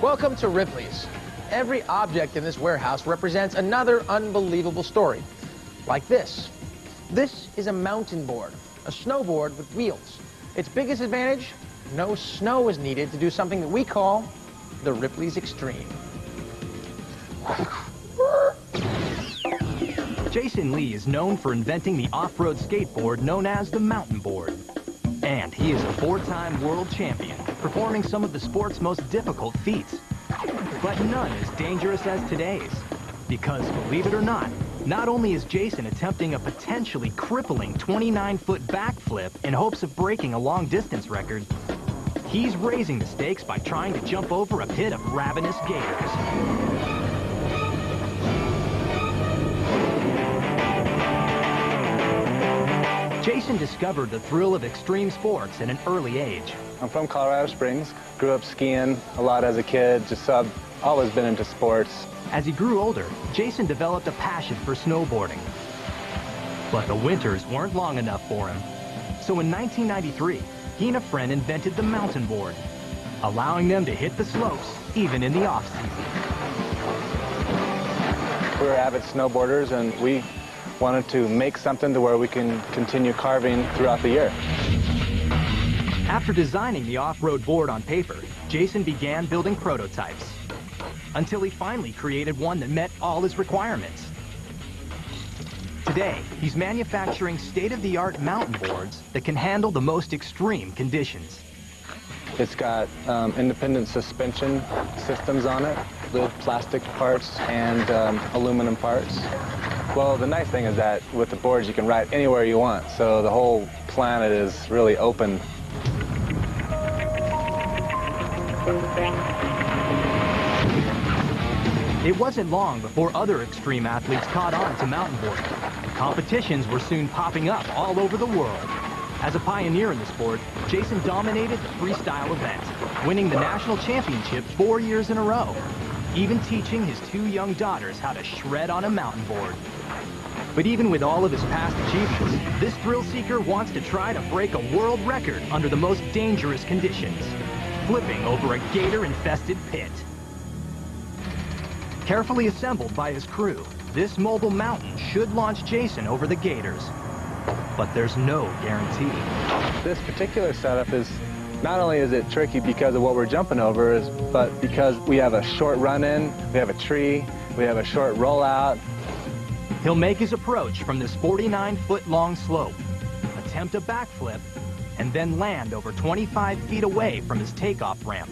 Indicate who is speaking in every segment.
Speaker 1: Welcome to Ripley's. Every object in this warehouse represents another unbelievable story. Like this. This is a mountain board, a snowboard with wheels. Its biggest advantage, no snow is needed to do something that we call the Ripley's Extreme.
Speaker 2: Jason Lee is known for inventing the off-road skateboard known as the mountain board. And he is a 4-time world champion, performing some of the sport's most difficult feats. But none as dangerous as today's. Because, believe it or not only is Jason attempting a potentially crippling 29-foot backflip in hopes of breaking a long-distance record, he's raising the stakes by trying to jump over a pit of ravenous gators. Jason discovered the thrill of extreme sports at an early age.
Speaker 3: I'm from Colorado Springs, grew up skiing a lot as a kid, I've always been into sports.
Speaker 2: As he grew older, Jason developed a passion for snowboarding. But the winters weren't long enough for him. So in 1993, he and a friend invented the mountain board, allowing them to hit the slopes even in the off-season.
Speaker 3: We're avid snowboarders and we wanted to make something to where we can continue carving throughout the year.
Speaker 2: After designing the off-road board on paper, Jason began building prototypes, until he finally created one that met all his requirements. Today, he's manufacturing state-of-the-art mountain boards that can handle the most extreme conditions.
Speaker 3: It's got independent suspension systems on it, with plastic parts and aluminum parts. Well, the nice thing is that with the boards you can ride anywhere you want, so the whole planet is really open.
Speaker 2: It wasn't long before other extreme athletes caught on to mountain boarding. Competitions were soon popping up all over the world. As a pioneer in the sport, Jason dominated the freestyle event, winning the national championship 4 years in a row, even teaching his 2 young daughters how to shred on a mountain board. But even with all of his past achievements, this thrill seeker wants to try to break a world record under the most dangerous conditions, flipping over a gator-infested pit. Carefully assembled by his crew, this mobile mountain should launch Jason over the gators. But there's no guarantee.
Speaker 3: This particular setup is, not only is it tricky because of what we're jumping over, but because we have a short run-in, we have a tree, we have a short rollout.
Speaker 2: He'll make his approach from this 49-foot-long slope, attempt a backflip, and then land over 25 feet away from his takeoff ramp.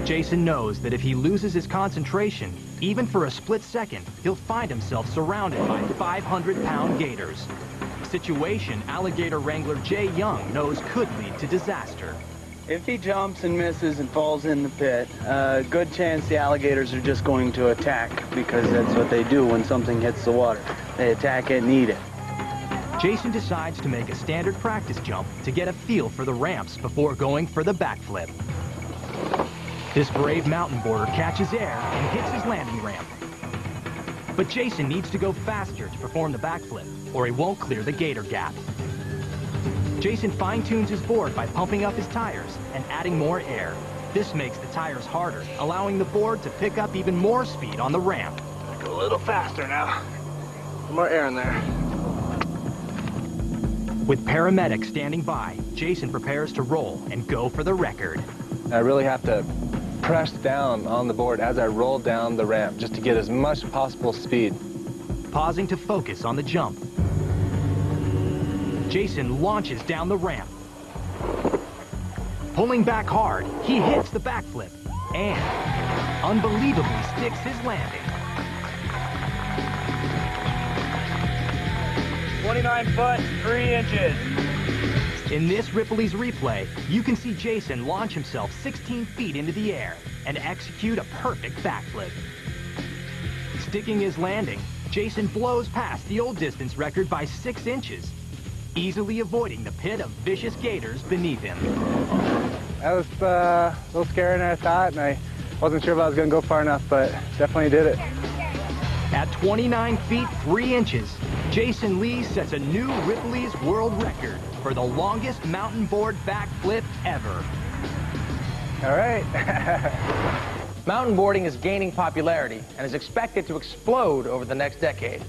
Speaker 2: Jason knows that if he loses his concentration, even for a split second, he'll find himself surrounded by 500-pound gators. A situation Alligator Wrangler Jay Young knows could lead to disaster.
Speaker 4: If he jumps and misses and falls in the pit, good chance the alligators are just going to attack, because that's what they do when something hits the water. They attack it and eat it.
Speaker 2: Jason decides to make a standard practice jump to get a feel for the ramps before going for the backflip. This brave mountain boarder catches air and hits his landing ramp. But Jason needs to go faster to perform the backflip, or he won't clear the gator gap. Jason fine-tunes his board by pumping up his tires and adding more air. This makes the tires harder, allowing the board to pick up even more speed on the ramp.
Speaker 4: Go a little faster now. More air in there.
Speaker 2: With paramedics standing by, Jason prepares to roll and go for the record.
Speaker 3: I really have to press down on the board as I roll down the ramp just to get as much possible speed.
Speaker 2: Pausing to focus on the jump, Jason launches down the ramp. Pulling back hard, he hits the backflip and unbelievably sticks his landing.
Speaker 4: 29 foot, 3 inches.
Speaker 2: In this Ripley's replay, you can see Jason launch himself 16 feet into the air and execute a perfect backflip. Sticking his landing, Jason blows past the old distance record by 6 inches, easily avoiding the pit of vicious gators beneath him.
Speaker 3: That was a little scarier than I thought, and I wasn't sure if I was going to go far enough, but definitely did it.
Speaker 2: At 29 feet 3 inches, Jason Lee sets a new Ripley's world record for the longest mountain board backflip ever.
Speaker 3: All right.
Speaker 1: Mountain boarding is gaining popularity and is expected to explode over the next decade.